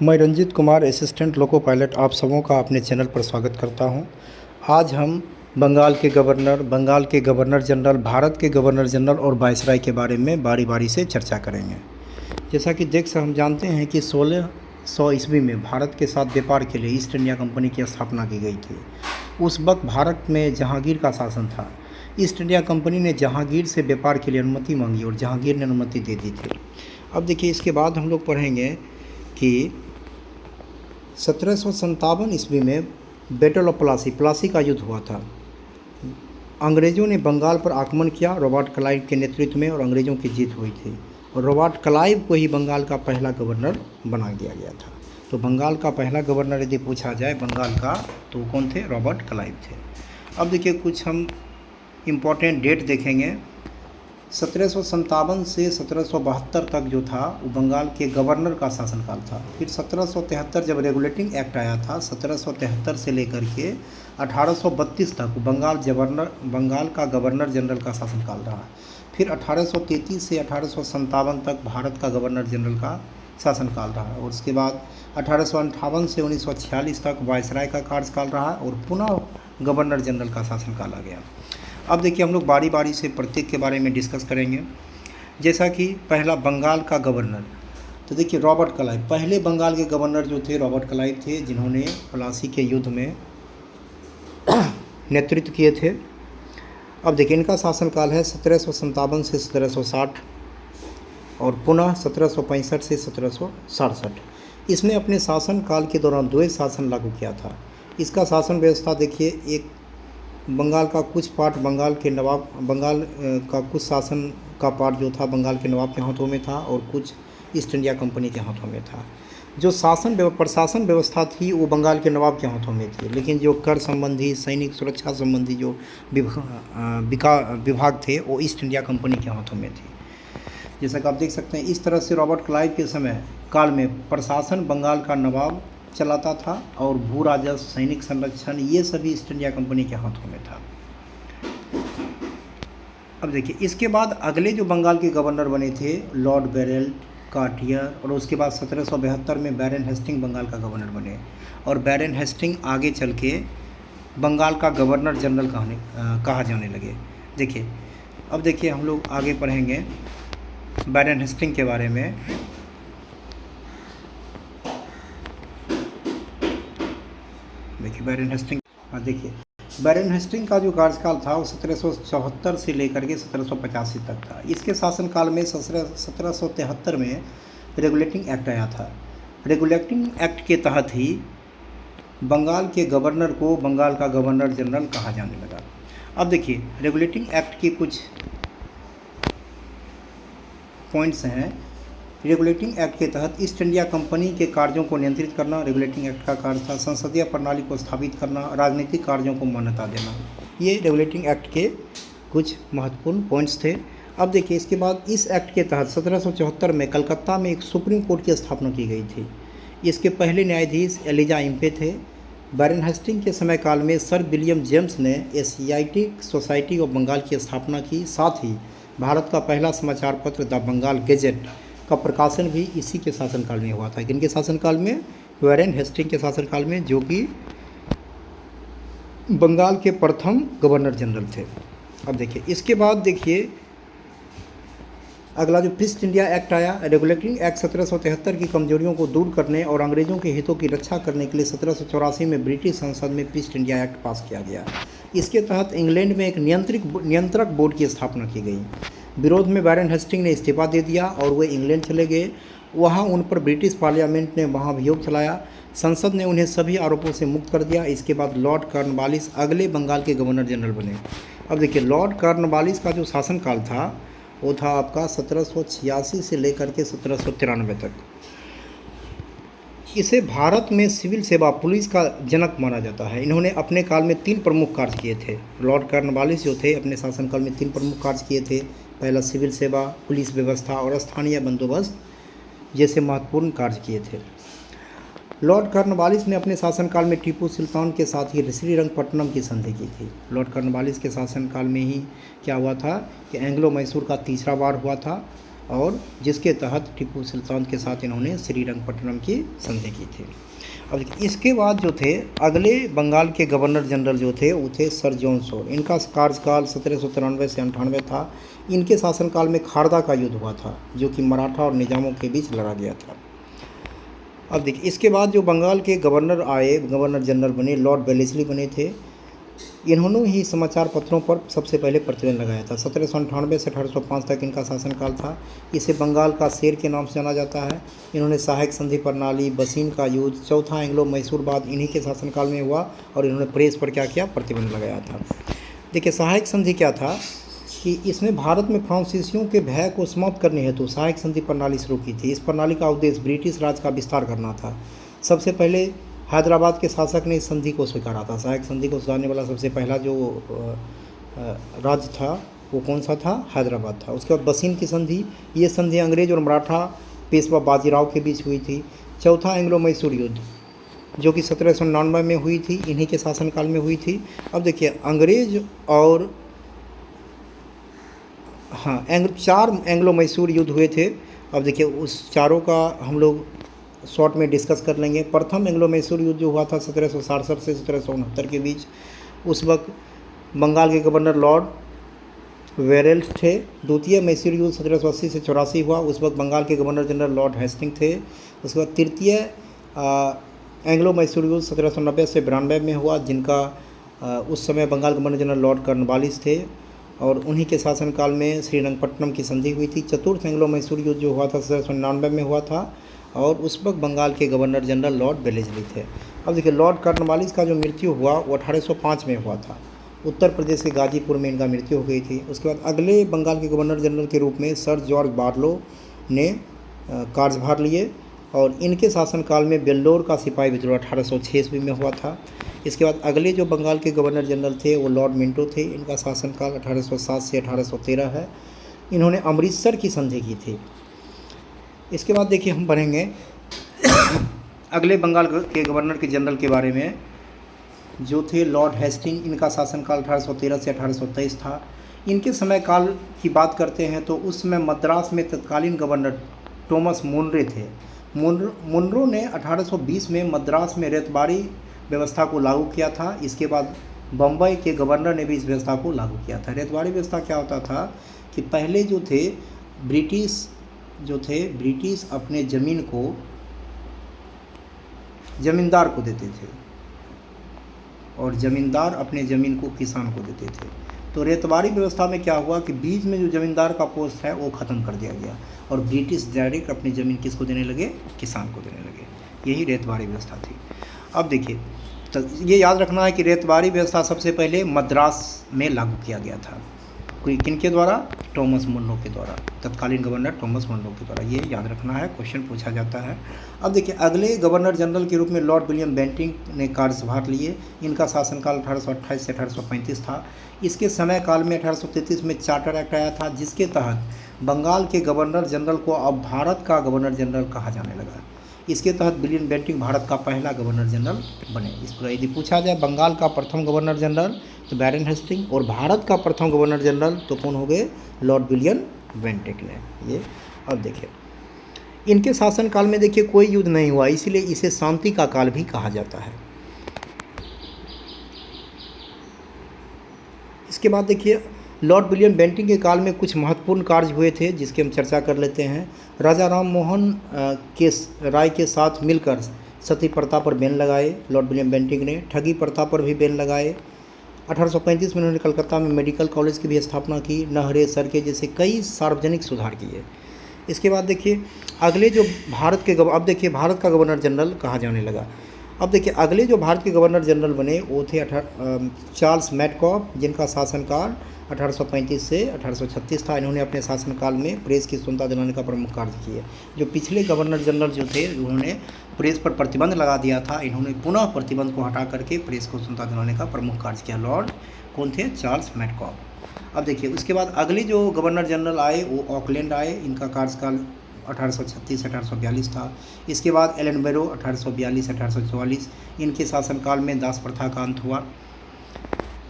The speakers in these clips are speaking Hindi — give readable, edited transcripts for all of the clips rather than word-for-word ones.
मैं Ranjit Kumar assistant loco pilot आप सबों का अपने चैनल पर स्वागत करता हूं। आज हम बंगाल के गवर्नर जनरल, भारत के गवर्नर जनरल और वायसराय के बारे में बारी बारी से चर्चा करेंगे। जैसा कि हम जानते हैं कि 1600 ईस्वी में भारत के साथ व्यापार के लिए ईस्ट इंडिया कंपनी की स्थापना की गई थी। उस वक्त भारत में जहांगीर का शासन था। ईस्ट इंडिया कंपनी ने जहांगीर से व्यापार के लिए अनुमति मांगी और जहांगीर ने अनुमति दे दी थी। अब देखिए, इसके बाद हम लोग पढ़ेंगे कि 1757 ईस्वी में बैटल ऑफ प्लासी का युद्ध हुआ था। अंग्रेज़ों ने बंगाल पर आक्रमण किया रॉबर्ट क्लाइव के नेतृत्व में और अंग्रेज़ों की जीत हुई थी और रॉबर्ट क्लाइव को ही बंगाल का पहला गवर्नर बना दिया गया था। तो बंगाल का पहला गवर्नर यदि पूछा जाए बंगाल का, तो कौन थे? रॉबर्ट क्लाइव थे। अब देखिए, कुछ हम इम्पोर्टेंट डेट देखेंगे। 1757 से 1772 तक जो था वो बंगाल के गवर्नर का शासनकाल था। फिर 1773 जब रेगुलेटिंग एक्ट आया था, 1773 से लेकर के 1832 तक बंगाल का गवर्नर जनरल का शासनकाल रहा। फिर 1833 से 1857 तक भारत का गवर्नर जनरल का शासनकाल रहा और उसके बाद 1858 से 1946 तक वायसराय का कार्यकाल रहा और पुनः गवर्नर जनरल का शासनकाल आ गया। अब देखिए, हम लोग बारी बारी से प्रत्येक के बारे में डिस्कस करेंगे। जैसा कि पहला बंगाल का गवर्नर, तो देखिए रॉबर्ट क्लाइव पहले बंगाल के गवर्नर जो थे रॉबर्ट क्लाइव थे, जिन्होंने प्लासी के युद्ध में नेतृत्व किए थे। अब देखिए, इनका शासनकाल है 1757 से 1760 और पुनः 1765 से 1767। इसने अपने शासनकाल के दौरान द्वैध शासन लागू किया था। इसका शासन व्यवस्था देखिए, एक बंगाल का कुछ पार्ट बंगाल का कुछ शासन का पार्ट जो था बंगाल के नवाब के हाथों में था और कुछ ईस्ट इंडिया कंपनी के हाथों में था। जो प्रशासन व्यवस्था थी वो बंगाल के नवाब के हाथों में थी, लेकिन जो कर संबंधी, सैनिक सुरक्षा संबंधी जो विभाग थे वो ईस्ट इंडिया कंपनी के हाथों में थे। जैसा कि आप देख सकते हैं, इस तरह से रॉबर्ट क्लाइव के समय काल में प्रशासन बंगाल का नवाब चलाता था और भू राजस्व, सैनिक संरक्षण, ये सभी ईस्ट इंडिया कंपनी के हाथों में था। अब देखिए, इसके बाद अगले जो बंगाल के गवर्नर बने थे लॉर्ड बेरेल, कार्टियर और उसके बाद 1772 में बैरन हेस्टिंग बंगाल का गवर्नर बने और बैरन हेस्टिंग आगे चल के बंगाल का गवर्नर जनरल कहा जाने लगे। देखिए, अब देखिए हम लोग आगे पढ़ेंगे बैरन हेस्टिंग के बारे में। देखिए बैरन हेस्टिंग का जो कार्यकाल था वो 1774 से लेकर के 1785 तक था। इसके शासनकाल में 1773 में रेगुलेटिंग एक्ट आया था। रेगुलेटिंग एक्ट के तहत ही बंगाल के गवर्नर को बंगाल का गवर्नर जनरल कहा जाने लगा। अब देखिए, रेगुलेटिंग एक्ट के कुछ पॉइंट्स हैं। रेगुलेटिंग एक्ट के तहत ईस्ट इंडिया कंपनी के कार्यों को नियंत्रित करना रेगुलेटिंग एक्ट का कार्य था। संसदीय प्रणाली को स्थापित करना, राजनीतिक कार्यों को मान्यता देना, ये रेगुलेटिंग एक्ट के कुछ महत्वपूर्ण पॉइंट्स थे। अब देखिए, इसके बाद इस एक्ट के तहत 1774 में कलकत्ता में एक सुप्रीम कोर्ट की स्थापना की गई थी। इसके पहले न्यायाधीश एलिजा इम्पे थे। बैरन हेस्टिंग के समय काल में सर विलियम जेम्स ने एशियाटिक सोसाइटी ऑफ बंगाल की स्थापना की। साथ ही भारत का पहला समाचार पत्र द बंगाल गेजेट का प्रकाशन भी इसी के शासनकाल में हुआ था। किनके शासनकाल में? बैरन हेस्टिंग के शासनकाल में, जो कि बंगाल के प्रथम गवर्नर जनरल थे। अब देखिए, इसके बाद देखिए अगला जो ईस्ट इंडिया एक्ट आया। रेगुलेटिंग एक्ट 1773 की कमजोरियों को दूर करने और अंग्रेज़ों के हितों की रक्षा करने के लिए 1784 में ब्रिटिश संसद में ईस्ट इंडिया एक्ट पास किया गया। इसके तहत इंग्लैंड में एक नियंत्रक बोर्ड की स्थापना की गई। विरोध में बैरन हेस्टिंग ने इस्तीफा दे दिया और वे इंग्लैंड चले गए। वहाँ उन पर ब्रिटिश पार्लियामेंट ने अभियोग चलाया। संसद ने उन्हें सभी आरोपों से मुक्त कर दिया। इसके बाद लॉर्ड कॉर्नवालिस अगले बंगाल के गवर्नर जनरल बने। अब देखिए, लॉर्ड कॉर्नवालिस का जो शासनकाल था वो था आपका 1786 से लेकर के 1793 तक। इसे भारत में सिविल सेवा पुलिस का जनक माना जाता है। इन्होंने अपने काल में 3 प्रमुख कार्य किए थे। लॉर्ड कॉर्नवालिस जो थे अपने शासनकाल में 3 प्रमुख कार्य किए थे। पहला सिविल सेवा, पुलिस व्यवस्था और स्थानीय बंदोबस्त जैसे महत्वपूर्ण कार्य किए थे। लॉर्ड कॉर्नवालिस ने अपने शासनकाल में टीपू सुल्तान के साथ ही श्रीरंगपट्टनम की संधि की थी। लॉर्ड कॉर्नवालिस के शासनकाल में ही क्या हुआ था कि एंग्लो मैसूर का तीसरा वार हुआ था और जिसके तहत टीपू सुल्तान के साथ इन्होंने श्रीरंगपट्टनम की संधि की थी। अब इसके बाद जो थे अगले बंगाल के गवर्नर जनरल जो थे वो थे सर जॉन शोर। इनका कार्यकाल 1793 से 98 था। इनके शासनकाल में खारदा का युद्ध हुआ था जो कि मराठा और निजामों के बीच लड़ा गया था। अब देखिए इसके बाद जो बंगाल के गवर्नर आए, गवर्नर जनरल बने, लॉर्ड वेलेस्ली बने थे। इन्होंने ही समाचार पत्रों पर सबसे पहले प्रतिबंध लगाया था। 1798 से 1805 तक इनका शासनकाल था। इसे बंगाल का शेर के नाम से जाना जाता है। इन्होंने सहायक संधि प्रणाली, बसीन का युद्ध, चौथा एंग्लो मैसूर वाद इन्हीं के शासनकाल में हुआ और इन्होंने प्रेस पर क्या किया, प्रतिबंध लगाया था। देखिए सहायक संधि क्या था कि इसमें भारत में फ्रांसीसियों के भय को समाप्त करने हेतु सहायक संधि प्रणाली शुरू की थी। इस प्रणाली का उद्देश्य ब्रिटिश राज का विस्तार करना था। सबसे पहले हैदराबाद के शासक ने इस संधि को स्वीकारा था। सहायक संधि को सुधारने वाला सबसे पहला जो राज्य था वो कौन सा था, हैदराबाद था। उसके बाद बसीन की संधि, ये संधि अंग्रेज और मराठा पेशवा बाजीराव के बीच हुई थी। चौथा एंग्लो मैसूर युद्ध जो कि 1799 में हुई थी, इन्हीं के शासनकाल में हुई थी। अब देखिए अंग्रेज और चार एंग्लो मैसूर युद्ध हुए थे। अब देखिए उस चारों का हम लोग शॉर्ट में डिस्कस कर लेंगे। प्रथम एंग्लो मैसूर युद्ध जो हुआ था 1767 से 1769 के बीच, उस वक्त बंगाल के गवर्नर लॉर्ड वेरेल्स थे। द्वितीय मैसूर युद्ध 1780 से 84 हुआ, उस वक्त बंगाल के गवर्नर जनरल लॉर्ड हेस्टिंग थे। उसके बाद तृतीय एंग्लो मैसूर युद्ध 1790 से 92 में हुआ, जिनका उस समय Bengal governor general Lord Cornwallis थे और उन्हीं के शासनकाल में श्रीरंगपट्टनम की संधि हुई थी। चतुर्थ एंग्लो मैसूर युद्ध जो हुआ था 1799 में हुआ था और उस वक्त बंगाल के गवर्नर जनरल लॉर्ड वेलेस्ली थे। अब देखिए लॉर्ड कॉर्नवालिस का जो मृत्यु हुआ वो 1805 में हुआ था। उत्तर प्रदेश के गाजीपुर में इनका मृत्यु हो गई थी। उसके बाद अगले बंगाल के गवर्नर जनरल के रूप में सर जॉर्ज बार्लो ने कार्यभार लिए और इनके शासनकाल में बेल्लोर का सिपाही विद्रोह 1806 ईस्वी में हुआ था। इसके बाद अगले जो बंगाल के गवर्नर जनरल थे वो लॉर्ड मिंटो थे। इनका शासनकाल 1807 से 1813 है। इन्होंने अमृतसर की संधि की थी। इसके बाद देखिए हम बढ़ेंगे अगले बंगाल के गवर्नर के जनरल के बारे में जो थे लॉर्ड हेस्टिंग। इनका शासनकाल 1813 से 1823 था। इनके समय काल की बात करते हैं तो उस समय मद्रास में तत्कालीन गवर्नर थॉमस मुनरे थे। मुनरो ने 1820 में मद्रास में रेतबाड़ी व्यवस्था को लागू किया था। इसके बाद बम्बई के गवर्नर ने भी इस व्यवस्था को लागू किया था। रेतबाड़ी व्यवस्था क्या होता था कि पहले जो थे ब्रिटिश अपने ज़मीन को ज़मींदार को देते थे और ज़मींदार अपने ज़मीन को किसान को देते थे। तो रेतबाड़ी व्यवस्था में क्या हुआ कि बीच में जो ज़मींदार का पोस्ट है वो ख़त्म कर दिया गया और ब्रिटिश डायरेक्ट अपनी ज़मीन किसको देने लगे, किसान को देने लगे। यही रेतबाड़ी व्यवस्था थी। अब देखिए तो ये याद रखना है कि रेतबाड़ी व्यवस्था सबसे पहले मद्रास में लागू किया गया था। कोई किनके द्वारा, थॉमस मुनरो के द्वारा, तत्कालीन गवर्नर थॉमस मुनरो के द्वारा। ये याद रखना है, क्वेश्चन पूछा जाता है। अब देखिए अगले गवर्नर जनरल के रूप में लॉर्ड विलियम बेंटिंग ने कार्यभार लिए। इनका शासनकाल 1828 से 1835 था। इसके समय काल में 1833 में चार्टर एक्ट आया था जिसके तहत बंगाल के गवर्नर जनरल को अब भारत का गवर्नर जनरल कहा जाने लगा। इसके तहत विलियम बेंटिंग भारत का पहला गवर्नर जनरल बने। इस पर यदि पूछा जाए बंगाल का प्रथम गवर्नर जनरल तो बैरन हेस्टिंग और भारत का प्रथम गवर्नर जनरल तो कौन हो गए, लॉर्ड विलियम बेंटिंग ने। ये अब देखिए इनके शासनकाल में देखिए कोई युद्ध नहीं हुआ, इसीलिए इसे शांति का काल भी कहा जाता है। इसके बाद देखिए लॉर्ड विलियम बेंटिंग के काल में कुछ महत्वपूर्ण कार्य हुए थे जिसकी हम चर्चा कर लेते हैं। राजा राम मोहन राय के साथ मिलकर सती प्रथा पर बैन लगाए लॉर्ड विलियम बेंटिंग ने। ठगी प्रथा पर भी बैन लगाए। 1835 में उन्होंने कलकत्ता में मेडिकल कॉलेज की भी स्थापना की। नहरें, सड़कें जैसे कई सार्वजनिक सुधार किए। इसके बाद देखिए अगले जो अब देखिए भारत का गवर्नर जनरल कहा जाने लगा। अब देखिए अगले जो भारत के गवर्नर जनरल बने वो थे चार्ल्स मैडकॉफ, जिनका शासनकाल 1835 से 1836 था। इन्होंने अपने शासनकाल में प्रेस की स्वतंत्रता दिलाने का प्रमुख कार्य किया। जो पिछले गवर्नर जनरल जो थे उन्होंने प्रेस पर प्रतिबंध लगा दिया था, इन्होंने पुनः प्रतिबंध को हटा करके प्रेस को स्वतंत्रता दिलाने का प्रमुख कार्य किया। लॉर्ड कौन थे, चार्ल्स मैडकॉफ। अब देखिए उसके बाद अगले जो गवर्नर जनरल आए वो ऑकलैंड आए। इनका कार्यकाल 1836 से 1842 था। इसके बाद एलनबरो 1842 से 1844। इनके शासनकाल में दास प्रथा का अंत हुआ।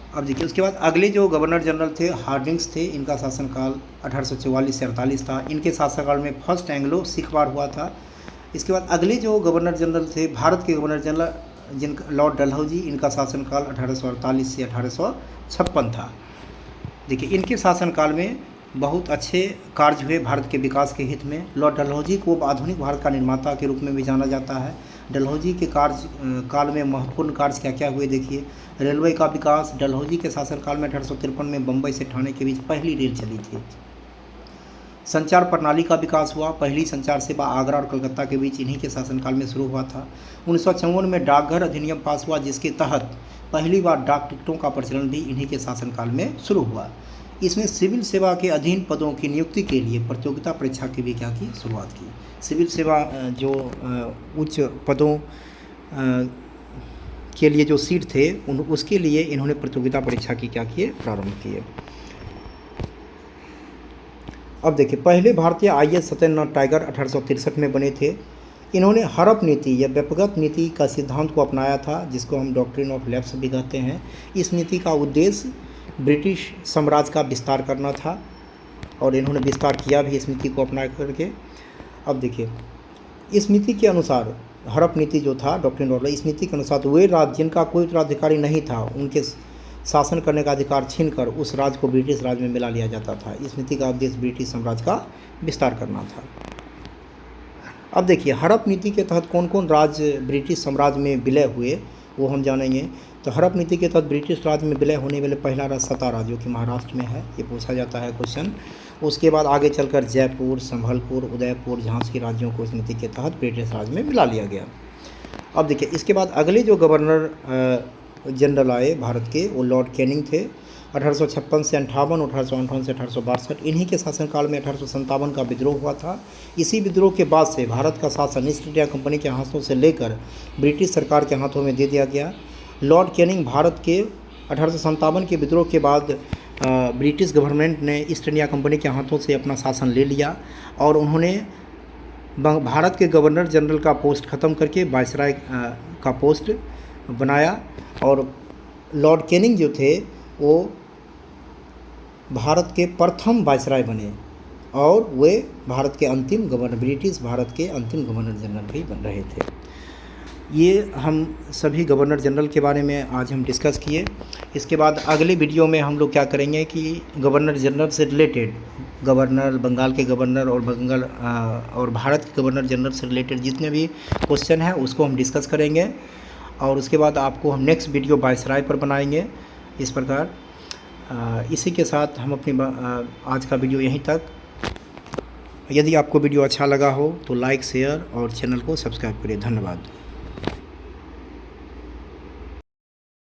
अब देखिए उसके बाद अगले जो गवर्नर जनरल थे हार्डिंग्स थे, इनका शासनकाल 1844 से 48 था। इनके शासनकाल में फर्स्ट एंग्लो सिख वार हुआ था। इसके बाद अगले जो गवर्नर जनरल थे भारत के गवर्नर जनरल जिनका लॉर्ड डलहौजी, इनका शासनकाल 1848 से 1856 था। देखिए इनके शासनकाल में बहुत अच्छे कार्य हुए भारत के विकास के हित में। लॉर्ड डलहौजी को आधुनिक भारत का निर्माता के रूप में भी जाना जाता है। डलहौजी के काल में महत्वपूर्ण कार्य क्या क्या हुए देखिए। रेलवे का विकास, डलहौजी के शासनकाल में 1853 में बम्बई से ठाणे के बीच पहली रेल चली थी। संचार प्रणाली का विकास हुआ, पहली संचार सेवा आगरा और कलकत्ता के बीच इन्हीं के शासनकाल में शुरू हुआ था। 1954 में डाकघर अधिनियम पास हुआ, जिसके तहत पहली बार डाक टिकटों का प्रचलन भी इन्हीं के शासनकाल में शुरू हुआ। इसमें सिविल सेवा के अधीन पदों की नियुक्ति के लिए प्रतियोगिता परीक्षा की भी क्या की शुरुआत की। सिविल सेवा जो उच्च पदों के लिए जो सीट थे उसके लिए इन्होंने प्रतियोगिता परीक्षा की क्या किए प्रारंभ किए। अब देखिए पहले भारतीय IAS सत्येंद्रनाथ टाइगर 1863 में बने थे। इन्होंने हड़प नीति या व्यक्तिगत नीति का सिद्धांत को अपनाया था, जिसको हम डॉक्ट्रिन ऑफ लैप्स भी कहते हैं। इस नीति का उद्देश्य ब्रिटिश साम्राज्य का विस्तार करना था और इन्होंने विस्तार किया भी इस नीति को अपना करके। अब देखिए इस नीति के अनुसार हड़प नीति जो था डॉक्ट्रिन ऑफ, इस नीति के अनुसार वे राज्य जिनका कोई उत्तराधिकारी नहीं था उनके शासन करने का अधिकार छीनकर उस राज्य को ब्रिटिश राज्य में मिला लिया जाता था। इस नीति का उद्देश्य ब्रिटिश साम्राज्य का विस्तार करना था। अब देखिए हड़प नीति के तहत कौन कौन राज्य ब्रिटिश साम्राज्य में विलय हुए वो हम जानेंगे। तो हड़प नीति के तहत ब्रिटिश राज्य में विलय होने वाले पहला राज्य सतारा जो कि महाराष्ट्र में है, ये पूछा जाता है क्वेश्चन। उसके बाद आगे चलकर जयपुर, संभलपुर, उदयपुर, झांसी राज्यों को इस नीति के तहत ब्रिटिश राज्य में मिला लिया गया। अब देखिए इसके बाद अगले जो गवर्नर जनरल आए भारत के वो लॉर्ड कैनिंग थे। 1856 से 58, 1858 से 1862, इन्हीं के शासनकाल में 1857 का विद्रोह हुआ था। इसी विद्रोह के बाद से भारत का शासन ईस्ट इंडिया कंपनी के हाथों से लेकर ब्रिटिश सरकार के हाथों में दे दिया गया। लॉर्ड कैनिंग भारत के 1857 के विद्रोह के बाद ब्रिटिश गवर्नमेंट ने ईस्ट इंडिया कंपनी के हाथों से अपना शासन ले लिया और उन्होंने भारत के गवर्नर जनरल का पोस्ट ख़त्म करके वायसराय का पोस्ट बनाया। और लॉर्ड कैनिंग जो थे वो भारत के प्रथम वायसराय बने और वे भारत के अंतिम गवर्नर, ब्रिटिश भारत के अंतिम गवर्नर जनरल भी बन रहे थे। ये हम सभी गवर्नर जनरल के बारे में आज हम डिस्कस किए। इसके बाद अगले वीडियो में हम लोग क्या करेंगे कि गवर्नर जनरल से रिलेटेड, गवर्नर, बंगाल के गवर्नर और भारत के गवर्नर जनरल से रिलेटेड जितने भी क्वेश्चन हैं उसको हम डिस्कस करेंगे। और उसके बाद आपको हम नेक्स्ट वीडियो वायसराय पर बनाएंगे। इस प्रकार इसी के साथ हम अपनी आज का वीडियो यहीं तक। यदि आपको वीडियो अच्छा लगा हो तो लाइक, शेयर और चैनल को सब्सक्राइब करिए। धन्यवाद।